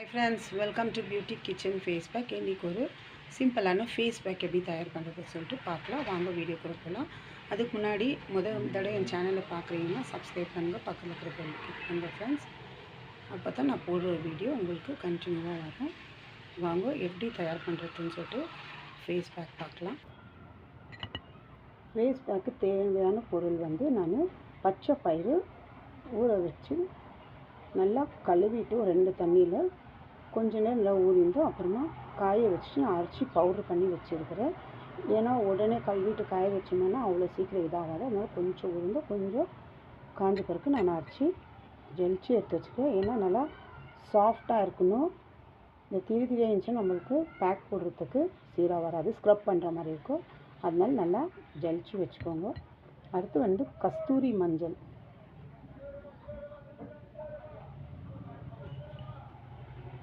Hi friends, welcome to Beauty Kitchen Face Pack. இன்றைக்கி ஒரு சிம்பிளான ஃபேஸ் பேக் எப்படி தயார் பண்ணுறது சொல்லிட்டு பார்க்கலாம். வாங்க வீடியோ கொடுக்கலாம். அதுக்கு முன்னாடி முதல் தடவை என் சேனலை பார்க்குறீங்கன்னா சப்ஸ்கிரைப் பண்ணுங்கள், பக்கத்தில் இருக்கிற பெல் கிளிக் பண்ணுங்கள் ஃப்ரெண்ட்ஸ். அப்போ தான் நான் போடுற வீடியோ உங்களுக்கு கண்டினியூவாக வரும். வாங்க எப்படி தயார் பண்ணுறதுன்னு சொல்லிட்டு ஃபேஸ் பேக் பார்க்கலாம். ஃபேஸ் பேக்கு தேவையான பொருள் நான் பச்சை பயிறு ஊற வச்சு நல்லா கழுவிட்டு ஒரு 2 தண்ணியில் கொஞ்ச நேரம் நல்லா ஊறிந்தோம். அப்புறமா காய வச்சு அரைச்சி பவுட்ரு பண்ணி வச்சுருக்கிறேன். ஏன்னா உடனே கழுவிட்டு காய வச்சோம்னா அவ்வளோ சீக்கிரம் இதாகாது. அதனால் கொஞ்சம் ஊறிந்து கொஞ்சம் காஞ்ச பிறகு நான் அரைச்சி ஜெலிச்சு எடுத்து வச்சுக்கிறேன். ஏன்னா நல்லா சாஃப்டாக இருக்கணும். இந்த திரியாக இருந்துச்சுன்னா நம்மளுக்கு பேக் போடுறதுக்கு சீராக வராது, ஸ்க்ரப் பண்ணுற மாதிரி இருக்கும். அதனால நல்லா ஜெலிச்சு வச்சுக்கோங்க. அடுத்து கஸ்தூரி மஞ்சள்,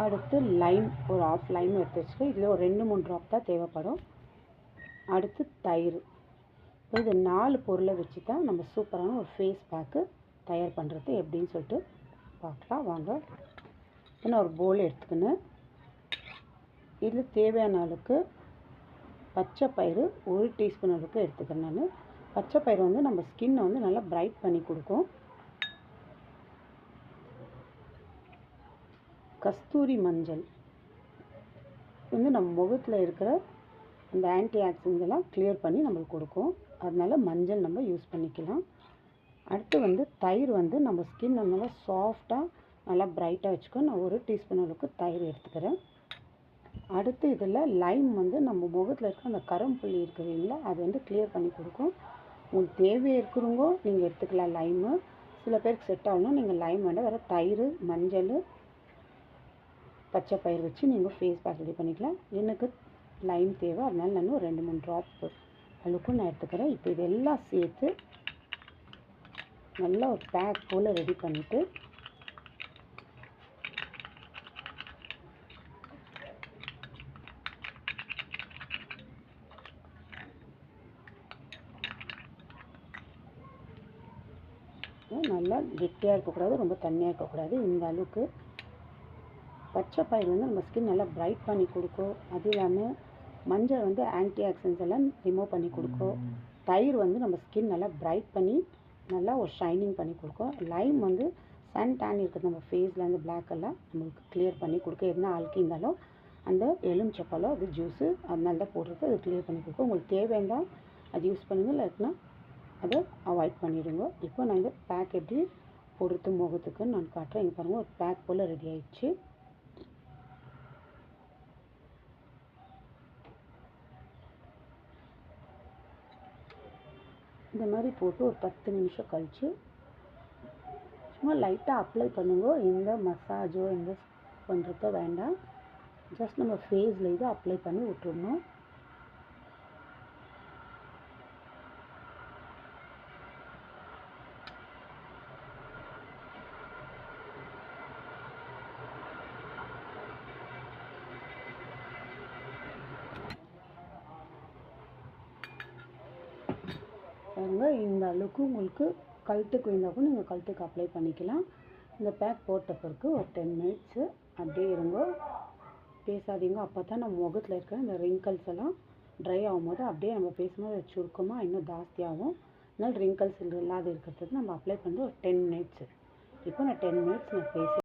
அடுத்து லைம், ஒரு ½ லைம் எடுத்து வச்சுக்கேன். இதில் ஒரு 2-3 ட்ராப் தான் தேவைப்படும். அடுத்து தயிர். இது 4 பொருளை வச்சு தான் நம்ம சூப்பரான ஒரு ஃபேஸ் பேக்கு தயார் பண்ணுறது எப்படின்னு சொல்லிட்டு பார்க்கலாம் வாங்க. நான் ஒரு பவுல் எடுத்துக்கினேன். இதில் தேவையான அளவுக்கு பச்சை பயிறு 1 டீஸ்பூன் அளவுக்கு எடுத்துக்கிறேன். நான் பச்சை பயிறு நம்ம ஸ்கின்னை நல்லா பிரைட் பண்ணி கொடுக்கும். கஸ்தூரி மஞ்சள் நம்ம முகத்தில் இருக்கிற அந்த ஆன்டி ஆக்சிடென்ட்லாம் கிளியர் பண்ணி நம்மளுக்கு கொடுக்கும். அதனால மஞ்சள் நம்ம யூஸ் பண்ணிக்கலாம். அடுத்து தயிர் நம்ம ஸ்கின் நல்லா சாஃப்டாக நல்லா பிரைட்டாக வச்சுக்கோ. நான் 1 டீஸ்பூன் அளவுக்கு தயிர் எடுத்துக்கிறேன். அடுத்து இதில் லைம் நம்ம முகத்தில் இருக்கிற அந்த கரும்புள்ளி இருக்குதுங்களா, அது கிளியர் பண்ணி கொடுக்கும். உங்களுக்கு தேவை இருக்கிறவங்க நீங்கள் எடுத்துக்கலாம் லைமு. சில பேருக்கு செட் ஆகணும், நீங்கள் லைம் வேண்டாம், வேறு தயிர், மஞ்சள், பச்சை பயிர் வச்சு நீங்கள் ஃபேஸ் பேக் ரெடி பண்ணிக்கலாம். எனக்கு லைம் தேவை, அதனால நான் 2-3 ட்ராப் அளவுக்கு நான் எடுத்துக்கிறேன். இப்போ இதெல்லாம் சேர்த்து நல்லா ஒரு பேக் போல் ரெடி பண்ணிவிட்டு நல்லா கெட்டியாக இருக்கக்கூடாது, ரொம்ப தண்ணியாக இருக்கக்கூடாது. இந்த அளவுக்கு பச்சை பயிர் நம்ம ஸ்கின் நல்லா பிரைட் பண்ணி கொடுக்கும். அது இல்லாமல் மஞ்சள் ஆன்டி ஆக்சிடென்ட்ஸ் எல்லாம் ரிமூவ் பண்ணி கொடுக்கும். தயிர் நம்ம ஸ்கின் நல்லா பிரைட் பண்ணி நல்லா ஒரு ஷைனிங் பண்ணி கொடுக்கும். லைம் சன் டேன் இருக்குது நம்ம ஃபேஸில் பிளாக் எல்லாம் நம்மளுக்கு கிளியர் பண்ணி கொடுக்கும். எதுனா அழுக்கி இருந்தாலும் அந்த எலுமிச்சப்பழம் அது ஜூஸு அதனால தான் போடுறது, அது கிளியர் பண்ணி கொடுக்கும். உங்களுக்கு தேவையான அது யூஸ் பண்ணுங்கள், இல்லைன்னா அதை அவாய்ட் பண்ணிவிடுங்க. இப்போ நான் இந்த பேக் எப்படி போடுறது முகத்துக்கு நான் காட்டுறேன். இங்கே பாருங்கள், ஒரு பேக் போல் ரெடி ஆயிடுச்சு. இந்த மாதிரி போட்டு ஒரு 10 நிமிஷம் கழித்து சும்மா லைட்டாக அப்ளை பண்ணுங்க. எந்த மசாஜோ எந்த பண்ணுறதோ வேண்டாம். ஜஸ்ட் நம்ம ஃபேஸில் இது அப்ளை பண்ணி விட்டுடணும். இந்த அளவுக்கு உங்களுக்கு கழுத்துக்கு இருந்தால் கூட நீங்கள் கழுத்துக்கு அப்ளை பண்ணிக்கலாம். இந்த பேக் போட்ட பிறகு ஒரு 10 மினிட்ஸு அப்படியே இருங்க, பேசாதீங்க. அப்போ தான் நம்ம முகத்தில் இருக்கிற இந்த ரிங்கிள்ஸ் எல்லாம் ட்ரை ஆகும்போது அப்படியே நம்ம பேசும்போது சுருக்கமாக இன்னும் ஜாஸ்தியாகும். அதனால் ரிங்கிள்ஸ் இல்லாத இருக்கிறதுக்கு நம்ம அப்ளை பண்ணுறது ஒரு 10 மினிட்ஸு. இப்போ நான் 10 மினிட்ஸ் நான் ஃபேஸில்